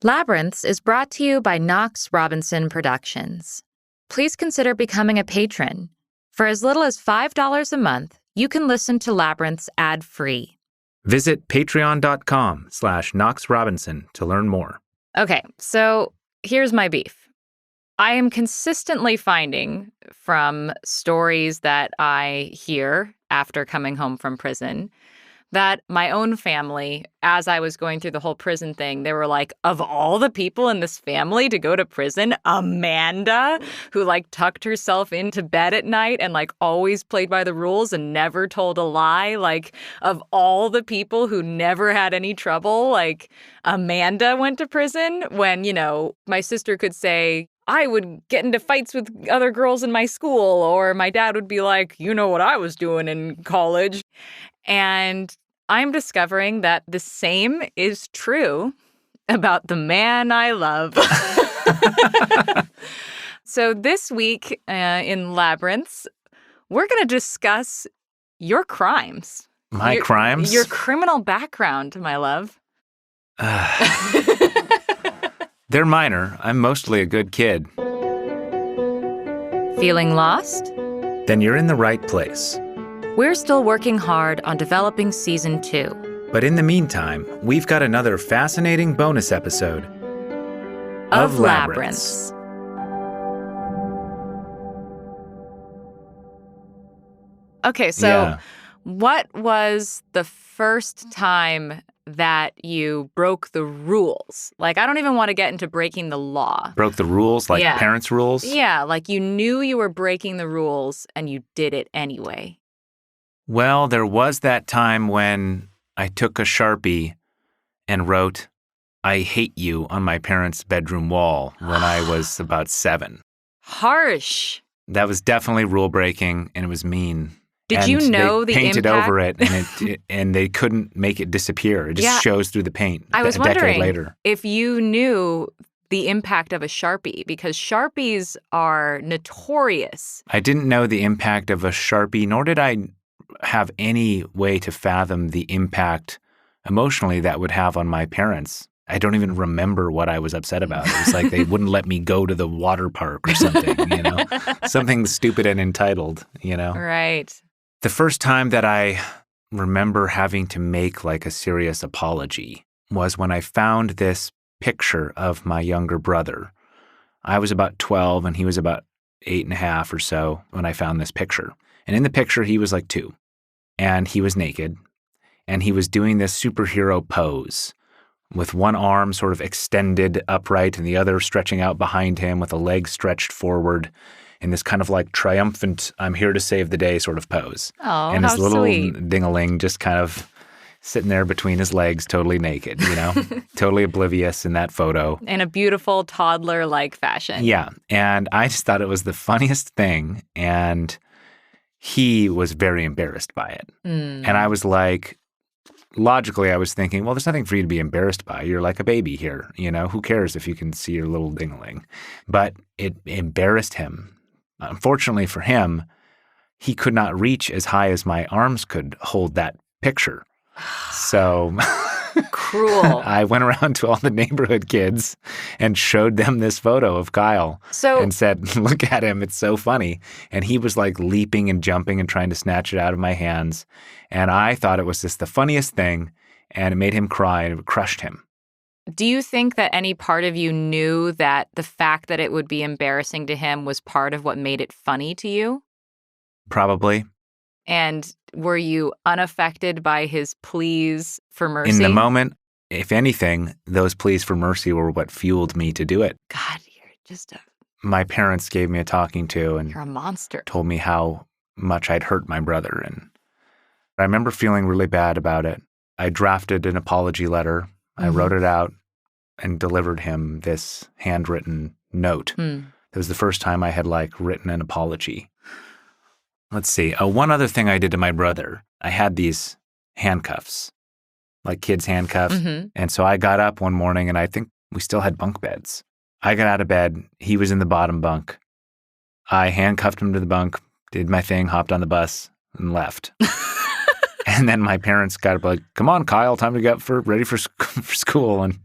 Labyrinths is brought to you by Knox Robinson Productions. Please consider becoming a patron. For as little as $5 a month, you can listen to Labyrinths ad-free. Visit patreon.com/Knox Robinson to learn more. Okay, so here's my beef. I am consistently finding from stories that I hear after coming home from prison that my own family, as I was going through the whole prison thing, they were like, of all the people in this family to go to prison, Amanda, who tucked herself into bed at night and always played by the rules and never told a lie, of all the people who never had any trouble, Amanda went to prison when, my sister could say, I would get into fights with other girls in my school, or my dad would be like, you know what I was doing in college. And I'm discovering that the same is true about the man I love. So this week in Labyrinths, we're going to discuss your crimes. My crimes? Your criminal background, my love. They're minor. I'm mostly a good kid. Feeling lost? Then you're in the right place. We're still working hard on developing Season 2. But in the meantime, we've got another fascinating bonus episode of Labyrinths. Okay, so What was the first time that you broke the rules? I don't even want to get into breaking the law. Broke the rules? Parents' rules? Yeah, you knew you were breaking the rules and you did it anyway. Well, there was that time when I took a Sharpie and wrote, I hate you on my parents' bedroom wall when I was about 7. Harsh. That was definitely rule breaking, and it was mean. Did you know the impact? Painted impact? over it, and and they couldn't make it disappear. It just shows through the paint. I was a decade wondering later. If you knew the impact of a Sharpie, because Sharpies are notorious. I didn't know the impact of a Sharpie, nor did I have any way to fathom the impact emotionally that would have on my parents. I don't even remember what I was upset about. It was like they wouldn't let me go to the water park or something, something stupid and entitled, Right. The first time that I remember having to make a serious apology was when I found this picture of my younger brother. I was about 12 and he was about 8.5 or so when I found this picture. And in the picture, he was 2. And he was naked. And he was doing this superhero pose with one arm sort of extended upright and the other stretching out behind him with a leg stretched forward in this kind of triumphant, I'm here to save the day sort of pose. Oh, and how his little sweet. ding-a-ling just kind of sitting there between his legs, totally naked, totally oblivious in that photo. In a beautiful toddler-like fashion. Yeah. And I just thought it was the funniest thing. And he was very embarrassed by it. And I was logically, I was thinking, well, there's nothing for you to be embarrassed by. You're like a baby here. Who cares if you can see your little ding-a-ling? But it embarrassed him. Unfortunately for him, he could not reach as high as my arms could hold that picture. So Cruel. I went around to all the neighborhood kids and showed them this photo of Kyle and said, look at him. It's so funny. And he was leaping and jumping and trying to snatch it out of my hands. And I thought it was just the funniest thing. And it made him cry and it crushed him. Do you think that any part of you knew that the fact that it would be embarrassing to him was part of what made it funny to you? Probably. And were you unaffected by his pleas for mercy? In the moment, if anything, those pleas for mercy were what fueled me to do it. God, you're just My parents gave me a talking to and you're a monster. Told me how much I'd hurt my brother. And I remember feeling really bad about it. I drafted an apology letter. I wrote it out and delivered him this handwritten note. It was the first time I had written an apology. Let's see. One other thing I did to my brother, I had these handcuffs, kids' handcuffs. And so I got up one morning and I think we still had bunk beds. I got out of bed. He was in the bottom bunk. I handcuffed him to the bunk, did my thing, hopped on the bus and left. And then my parents got up like, come on, Kyle, time to get ready for school. And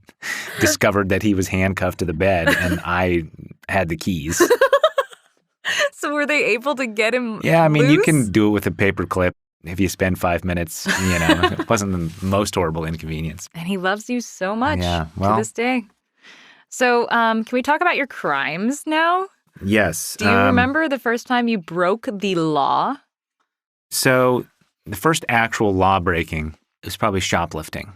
discovered that he was handcuffed to the bed and I had the keys. So were they able to get him Yeah, I mean, you loose? can do it with a paper clip if you spend 5 minutes, It wasn't the most horrible inconvenience. And he loves you so much Yeah, to well. this day. So can we talk about your crimes now? Yes. Do you remember the first time you broke the law? So the first actual law breaking was probably shoplifting.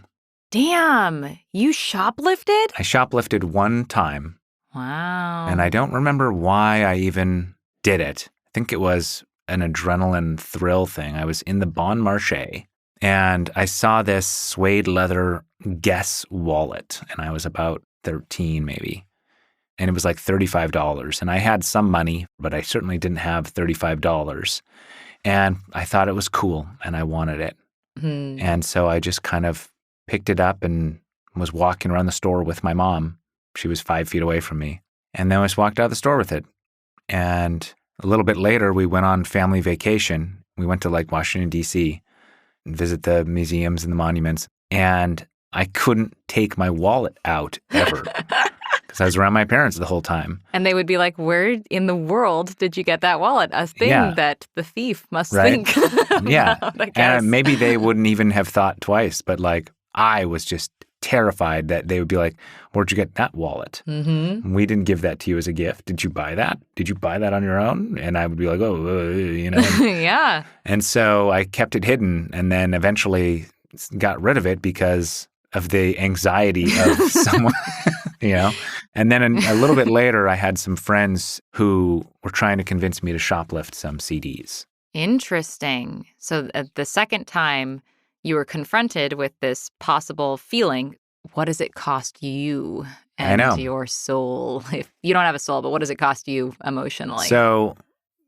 Damn, you shoplifted? I shoplifted one time, Wow. and I don't remember why I even did it. I think it was an adrenaline thrill thing. I was in the Bon Marché, and I saw this suede leather Guess wallet, and I was about 13 maybe. And it was like $35. And I had some money, but I certainly didn't have $35. And I thought it was cool, and I wanted it. Hmm. And so I just kind of picked it up and was walking around the store with my mom. She was 5 feet away from me. And then I just walked out of the store with it. And a little bit later, we went on family vacation. We went to like Washington, D.C. and visit the museums and the monuments. And I couldn't take my wallet out ever because I was around my parents the whole time. And they would be like, where in the world did you get that wallet? A thing that the thief must Right. think Yeah. about, I guess. And maybe they wouldn't even have thought twice, but like I was just terrified that they would be like, where'd you get that wallet? Mm-hmm. We didn't give that to you as a gift. Did you buy that? Did you buy that on your own? And I would be like, Yeah. And so I kept it hidden and then eventually got rid of it because of the anxiety of someone, And then a little bit later, I had some friends who were trying to convince me to shoplift some CDs. Interesting. So the second time you were confronted with this possible feeling, what does it cost you and your soul? If you don't have a soul, but what does it cost you emotionally? So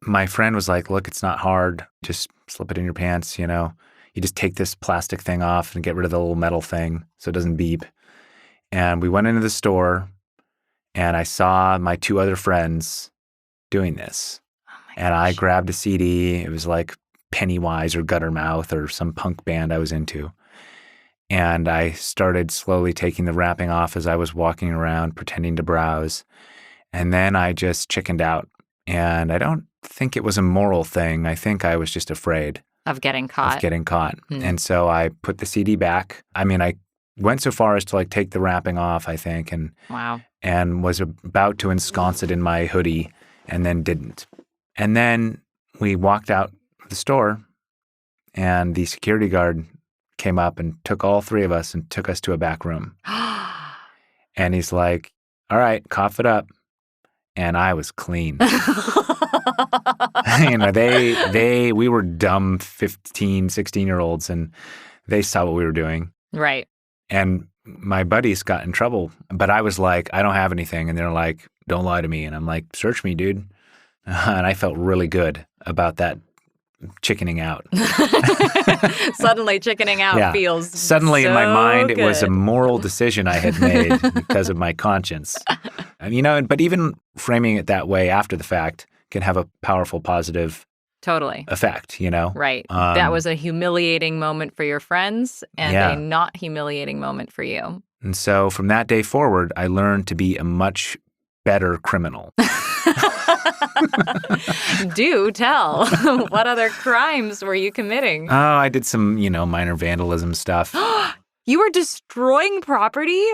my friend was like, look, it's not hard. Just slip it in your pants, You just take this plastic thing off and get rid of the little metal thing so it doesn't beep. And we went into the store and I saw my 2 other friends doing this. And I grabbed a CD. It was like Pennywise or Guttermouth or some punk band I was into. And I started slowly taking the wrapping off as I was walking around, pretending to browse. And then I just chickened out. And I don't think it was a moral thing. I think I was just afraid of getting caught. And so I put the CD back. I mean, I went so far as to like take the wrapping off, I think, and Wow. And was about to ensconce it in my hoodie and then didn't. And then we walked out of the store and the security guard came up and took all 3 of us and took us to a back room. And he's like, all right, cough it up. And I was clean. We were dumb 15, 16-year-olds and they saw what we were doing. Right. And my buddies got in trouble, but I was like, I don't have anything. And they're like, don't lie to me. And I'm like, search me, dude. And I felt really good about that chickening out. Suddenly chickening out feels Suddenly in my so mind, good. It was a moral decision I had made because of my conscience. And, but even framing it that way after the fact can have a powerful positive effect, Right. That was a humiliating moment for your friends and a not humiliating moment for you. And so from that day forward, I learned to be a much better criminal. Do tell. What other crimes were you committing? Oh, I did some, minor vandalism stuff. You were destroying property?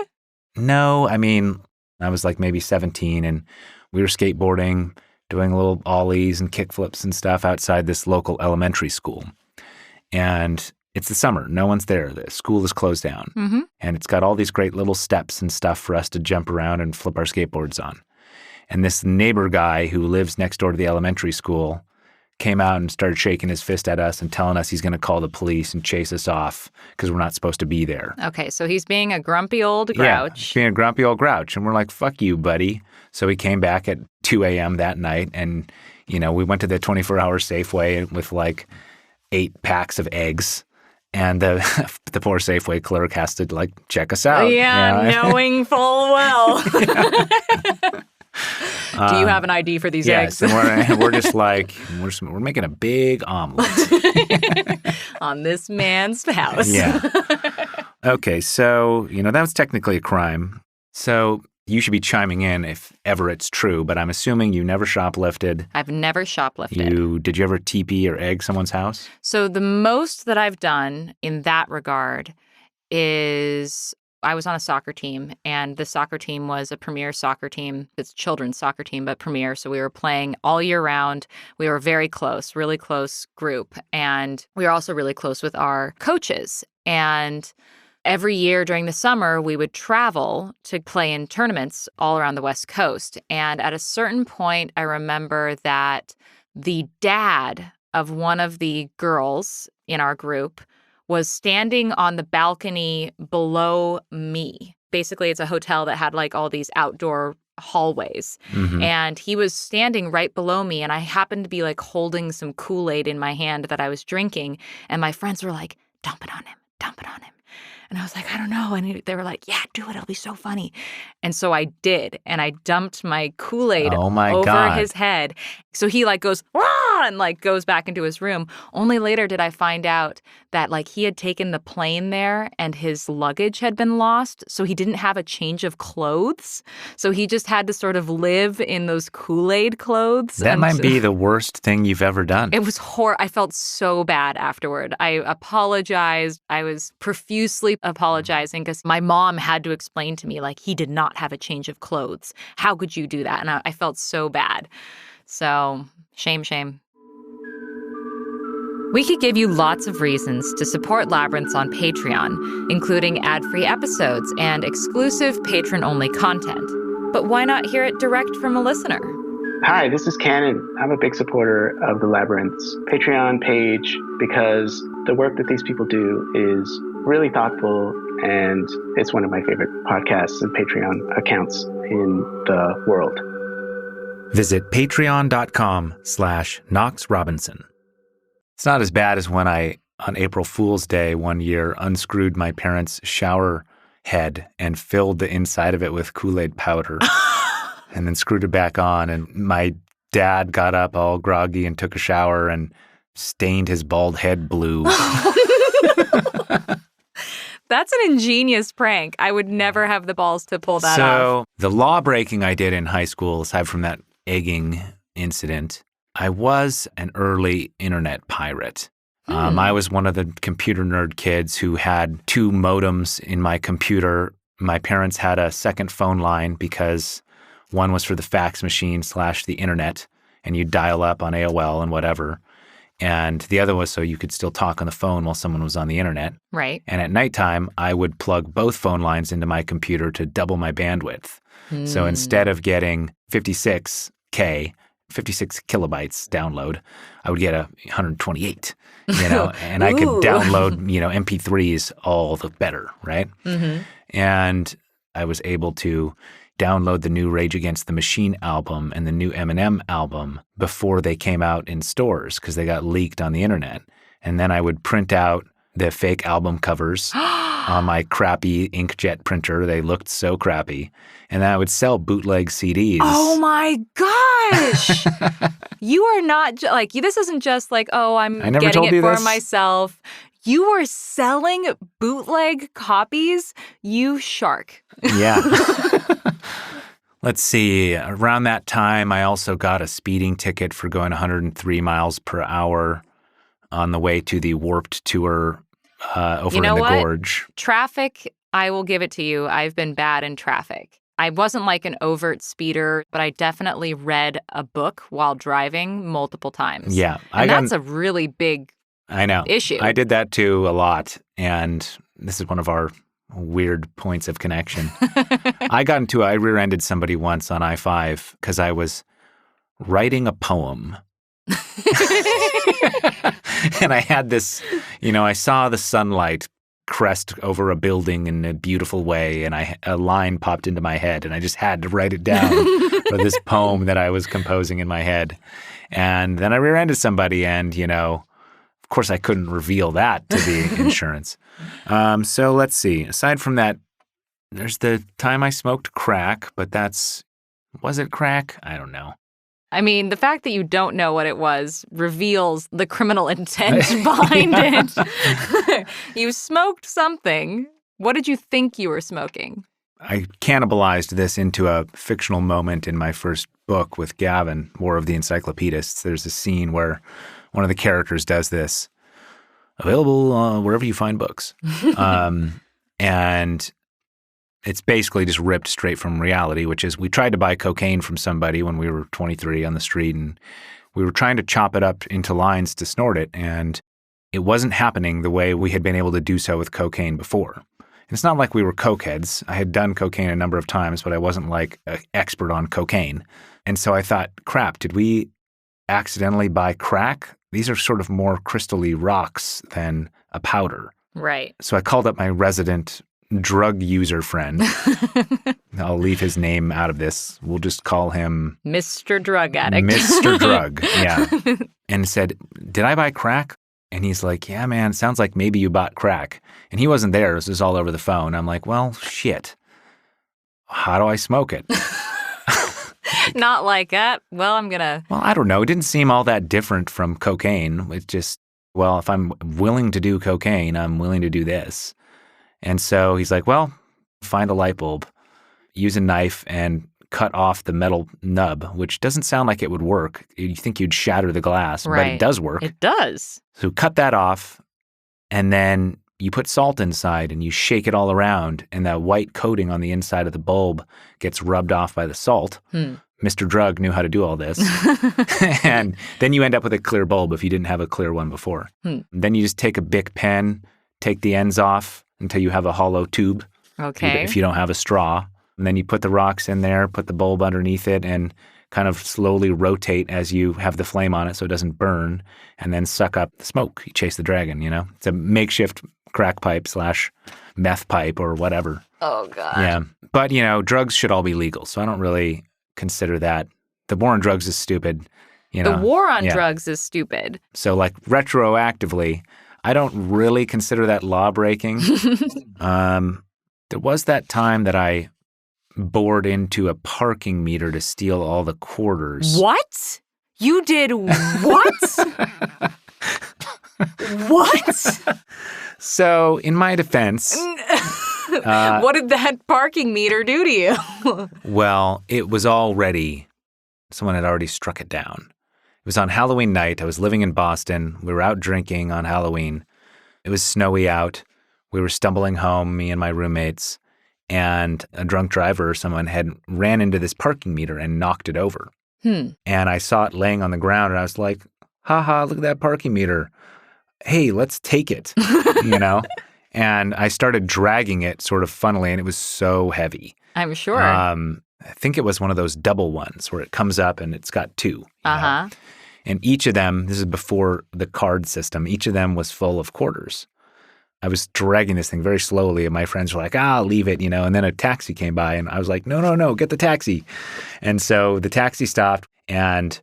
No, I mean, I was like maybe 17 and we were skateboarding, doing little ollies and kickflips and stuff outside this local elementary school. And it's the summer. No one's there. The school is closed down. Mm-hmm. And it's got all these great little steps and stuff for us to jump around and flip our skateboards on. And this neighbor guy who lives next door to the elementary school came out and started shaking his fist at us and telling us he's going to call the police and chase us off because we're not supposed to be there. Okay, so he's being a grumpy old grouch. Yeah, being a grumpy old grouch. And we're like, fuck you, buddy. So he came back at 2 a.m. that night and, we went to the 24-hour Safeway with like 8 packs of eggs. And the poor Safeway clerk has to like check us out. Yeah, knowing full well. Do you have an ID for these Yes, eggs? and we're just like, we're making a big omelet. On this man's house. Yeah. Okay, so, that was technically a crime. So you should be chiming in if ever it's true, but I'm assuming you never shoplifted. I've never shoplifted. Did you ever TP or egg someone's house? So the most that I've done in that regard is I was on a soccer team, and the soccer team was a premier soccer team. It's a children's soccer team, but premier. So we were playing all year round. We were very close, really close group. And we were also really close with our coaches. And every year during the summer, we would travel to play in tournaments all around the West Coast. And at a certain point, I remember that the dad of one of the girls in our group was standing on the balcony below me. Basically, it's a hotel that had like all these outdoor hallways. Mm-hmm. And he was standing right below me, and I happened to be like holding some Kool-Aid in my hand that I was drinking. And my friends were like, dump it on him, dump it on him. And I was like, I don't know. And they were like, yeah, do it. It'll be so funny. And so I did. And I dumped my Kool-Aid over God. his head. So he like goes, Wah! And like goes back into his room. Only later did I find out that like he had taken the plane there and his luggage had been lost. So he didn't have a change of clothes. So he just had to sort of live in those Kool-Aid clothes. That might be the worst thing you've ever done. It was I felt so bad afterward. I apologized. I was profusely apologizing because my mom had to explain to me, like, he did not have a change of clothes. How could you do that? And I felt so bad. So, shame, shame. We could give you lots of reasons to support Labyrinths on Patreon, including ad-free episodes and exclusive patron-only content. But why not hear it direct from a listener? Hi, this is Cannon. I'm a big supporter of the Labyrinths Patreon page because the work that these people do is really thoughtful, and it's one of my favorite podcasts and Patreon accounts in the world. Visit patreon.com/Knox Robinson. It's not as bad as when I, on April Fool's Day one year, unscrewed my parents' shower head and filled the inside of it with Kool-Aid powder and then screwed it back on. And my dad got up all groggy and took a shower and stained his bald head blue. That's an ingenious prank. I would never have the balls to pull that off. So the law breaking I did in high school, aside from that egging incident, I was an early internet pirate. I was one of the computer nerd kids who had 2 modems in my computer. My parents had a second phone line because one was for the fax machine / the internet, and you'd dial up on AOL and whatever. And the other was so you could still talk on the phone while someone was on the internet. Right. And at nighttime, I would plug both phone lines into my computer to double my bandwidth. So instead of getting 56 kilobytes download, I would get 128, and I could download, MP3s all the better, right? Mm-hmm. And I was able to download the new Rage Against the Machine album and the new Eminem album before they came out in stores because they got leaked on the internet. And then I would print out the fake album covers on my crappy inkjet printer. They looked so crappy. And then I would sell bootleg CDs. Oh my gosh! You are not this isn't just like, I'm getting it for myself. You were selling bootleg copies, you shark. Yeah. Let's see. Around that time, I also got a speeding ticket for going 103 miles per hour on the way to the Warped Tour over in the gorge. Traffic, I will give it to you. I've been bad in traffic. I wasn't like an overt speeder, but I definitely read a book while driving multiple times. Yeah. And that's a really big issue. I did that too a lot. And this is one of our weird points of connection. I rear-ended somebody once on I-5 because I was writing a poem. And I had this, I saw the sunlight crest over a building in a beautiful way, and a line popped into my head, and I just had to write it down for this poem that I was composing in my head. And then I rear-ended somebody, and, of course I couldn't reveal that to the insurance. So let's see. Aside from that, there's the time I smoked crack, but that's Was it crack? I don't know. I mean, the fact that you don't know what it was reveals the criminal intent behind it. You smoked something. What did you think you were smoking? I cannibalized this into a fictional moment in my first book with Gavin, War of the Encyclopedists. There's a scene where one of the characters does this, available wherever you find books. And it's basically just ripped straight from reality, which is we tried to buy cocaine from somebody when we were 23 on the street, and we were trying to chop it up into lines to snort it, and it wasn't happening the way we had been able to do so with cocaine before. And it's not like we were cokeheads. I had done cocaine a number of times, but I wasn't like an expert on cocaine. And so I thought, crap, did we accidentally buy crack? These are sort of more crystally rocks than a powder. Right. So I called up my resident drug user friend. I'll leave his name out of this. We'll just call him Mr. Drug Addict. Mr. Drug, yeah. And said, did I buy crack? And he's like, yeah, man, sounds like maybe you bought crack. And he wasn't there. This was all over the phone. I'm like, well, shit. How do I smoke it? Not like that. Well, I don't know. It didn't seem all that different from cocaine. It's just, well, if I'm willing to do cocaine, I'm willing to do this. And so he's like, well, find a light bulb, use a knife, and cut off the metal nub, which doesn't sound like it would work. You think you'd shatter the glass, right. But it does work. It does. So cut that off, and then you put salt inside and you shake it all around, and that white coating on the inside of the bulb gets rubbed off by the salt. Mr. Drug knew how to do all this. And then you end up with a clear bulb if you didn't have a clear one before. Then you just take a Bic pen, take the ends off until you have a hollow tube. Okay. If you don't have a straw. And then you put the rocks in there, put the bulb underneath it, and kind of slowly rotate as you have the flame on it so it doesn't burn, and then suck up the smoke. You chase the dragon, you know? It's a makeshift crack pipe / meth pipe or whatever. Oh, God. Yeah. But, you know, drugs should all be legal, so I don't really consider that. The war on drugs is stupid. You know? The war on drugs is stupid. So, like, retroactively, I don't really consider that law breaking. There was that time that I bored into a parking meter to steal all the quarters. What? You did what? What? So, in my defense... what did that parking meter do to you? Well, it was already... Someone had already struck it down. It was on Halloween night. I was living in Boston. We were out drinking on Halloween. It was snowy out. We were stumbling home, me and my roommates, and a drunk driver or someone had ran into this parking meter and knocked it over. And I saw it laying on the ground, and I was like, haha, look at that parking meter. Hey, let's take it, you know? And I started dragging it sort of funnily, and it was so heavy. I'm sure. I think it was one of those double ones where it comes up and it's got two. Uh-huh. And each of them, this is before the card system, each of them was full of quarters. I was dragging this thing very slowly, and my friends were like, leave it, you know. And then a taxi came by, and I was like, no, get the taxi. And so the taxi stopped, and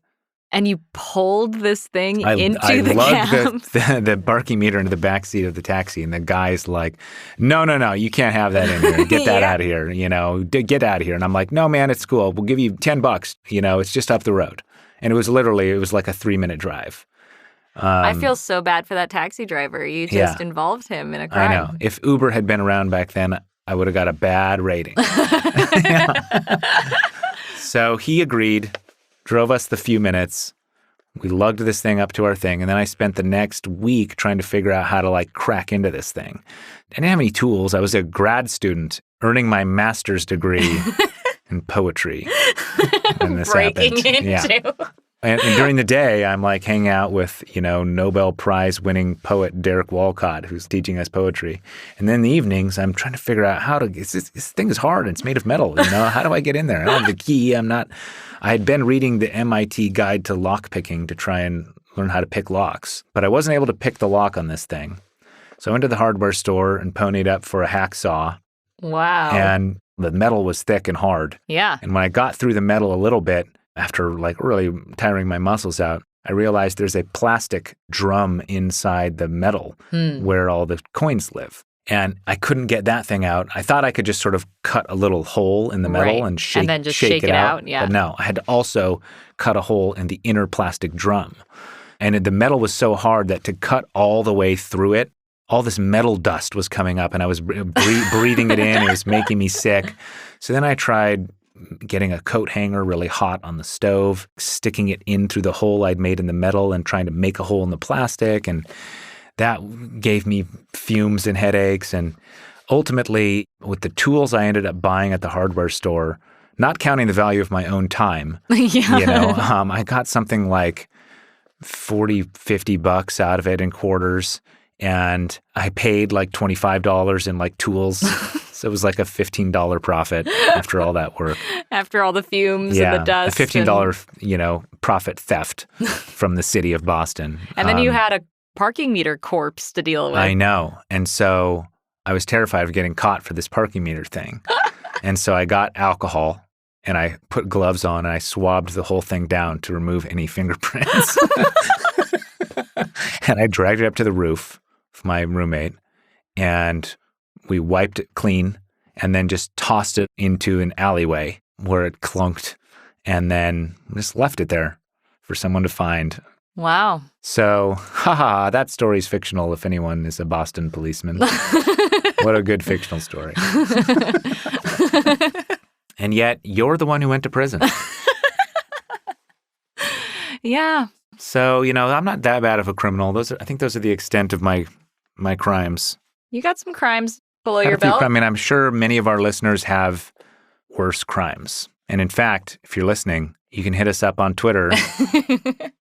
you pulled this thing into I the lugged cab? the parking meter into the back seat of the taxi, and the guy's like, no, you can't have that in here. Get that out of here, you know, get out of here. And I'm like, no, man, it's cool. We'll give you $10, you know, it's just up the road. And it was like a 3-minute drive. I feel so bad for that taxi driver. You just involved him in a crime. I know. If Uber had been around back then, I would have got a bad rating. So he agreed, drove us the few minutes. We lugged this thing up to our thing, and then I spent the next week trying to figure out how to, like, crack into this thing. I didn't have any tools. I was a grad student earning my master's degree in poetry when this Breaking happened. into. And during the day, I'm like hanging out with, you know, Nobel Prize winning poet Derek Walcott, who's teaching us poetry. And then in the evenings, I'm trying to figure out how to, this thing is hard and it's made of metal, you know, how do I get in there? I don't have the key. I had been reading the MIT Guide to Lock Picking to try and learn how to pick locks, but I wasn't able to pick the lock on this thing. So I went to the hardware store and ponied up for a hacksaw. Wow. And the metal was thick and hard. Yeah. And when I got through the metal a little bit, after like really tiring my muscles out, I realized there's a plastic drum inside the metal where all the coins live. And I couldn't get that thing out. I thought I could just sort of cut a little hole in the metal Right. and shake, And then just shake shake it out, yeah. But no, I had to also cut a hole in the inner plastic drum. And the metal was so hard that to cut all the way through it, all this metal dust was coming up, and I was breathing it in. It was making me sick. So then I tried getting a coat hanger really hot on the stove, sticking it in through the hole I'd made in the metal and trying to make a hole in the plastic. And that gave me fumes and headaches. And ultimately, with the tools I ended up buying at the hardware store, not counting the value of my own time, I got something like $40-50 out of it in quarters. And I paid like $25 in like tools. So it was like a $15 profit after all that work. After all the fumes and the dust. A $15, profit theft from the city of Boston. And then you had a parking meter corpse to deal with. I know. And so I was terrified of getting caught for this parking meter thing. And so I got alcohol and I put gloves on and I swabbed the whole thing down to remove any fingerprints. And I dragged it up to the roof of my roommate and we wiped it clean and then just tossed it into an alleyway where it clunked and then just left it there for someone to find. Wow. So, that story's fictional if anyone is a Boston policeman. What a good fictional story. And yet, you're the one who went to prison. Yeah. So, I'm not that bad of a criminal. I think those are the extent of my crimes. You got some crimes below your belt. I'm sure many of our listeners have worse crimes. And in fact, if you're listening, you can hit us up on Twitter.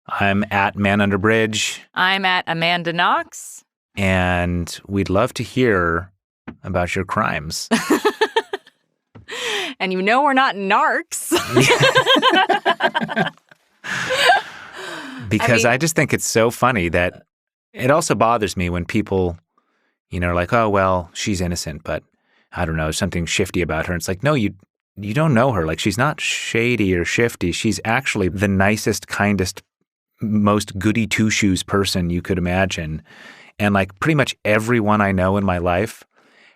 I'm at ManUnderBridge. I'm at Amanda Knox. And we'd love to hear about your crimes. And we're not narcs. Because I just think it's so funny that it also bothers me when people, are like, oh, well, she's innocent, but I don't know, something shifty about her. It's like, no, you don't know her. Like, she's not shady or shifty. She's actually the nicest, kindest, most goody two-shoes person you could imagine. And like pretty much everyone I know in my life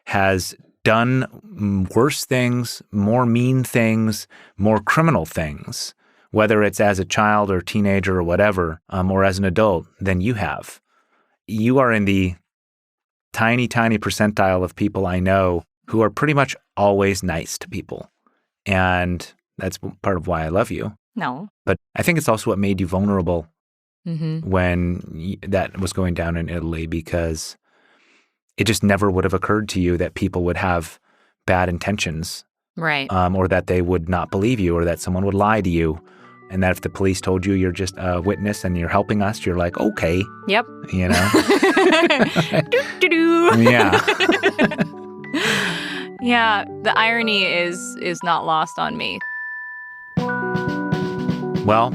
has done worse things, more mean things, more criminal things, whether it's as a child or teenager or whatever, or as an adult, than you have. You are in the tiny, tiny percentile of people I know who are pretty much always nice to people. And that's part of why I love you. No. But I think it's also what made you vulnerable when that was going down in Italy, because it just never would have occurred to you that people would have bad intentions. Right. Or that they would not believe you, or that someone would lie to you. And that if the police told you you're just a witness and you're helping us, you're like, okay. Yep. Do-do-do. Yeah. Yeah, the irony is not lost on me. Well,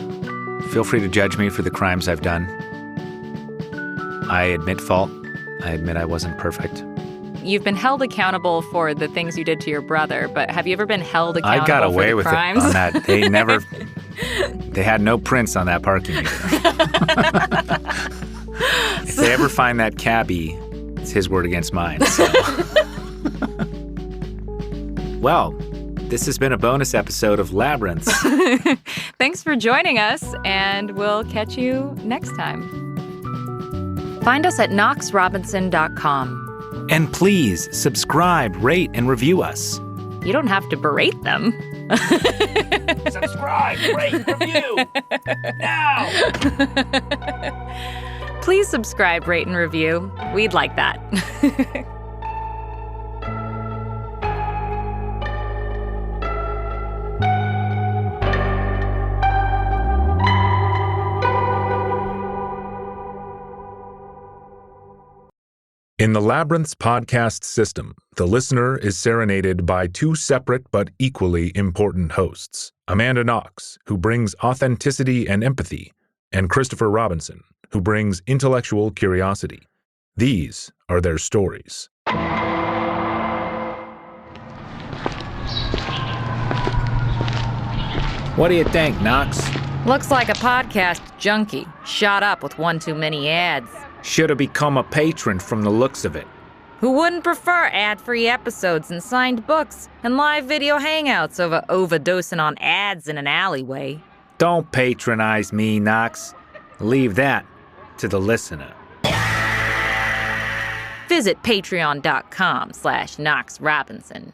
feel free to judge me for the crimes I've done. I admit fault. I admit I wasn't perfect. You've been held accountable for the things you did to your brother, but have you ever been held accountable I got away for the with crimes? it on that. They had no prints on that parking meter. If they ever find that cabbie, it's his word against mine. So. Well, this has been a bonus episode of Labyrinths. Thanks for joining us, and we'll catch you next time. Find us at knoxrobinson.com. And please subscribe, rate, and review us. You don't have to berate them. Subscribe, rate, review. Now! Please subscribe, rate, and review. We'd like that. In the Labyrinths podcast system, the listener is serenaded by two separate but equally important hosts, Amanda Knox, who brings authenticity and empathy, and Christopher Robinson, who brings intellectual curiosity. These are their stories. What do you think, Knox? Looks like a podcast junkie, shot up with one too many ads. Should have become a patron from the looks of it. Who wouldn't prefer ad-free episodes and signed books and live video hangouts over overdosing on ads in an alleyway? Don't patronize me, Knox. Leave that to the listener. Visit patreon.com/Knox Robinson.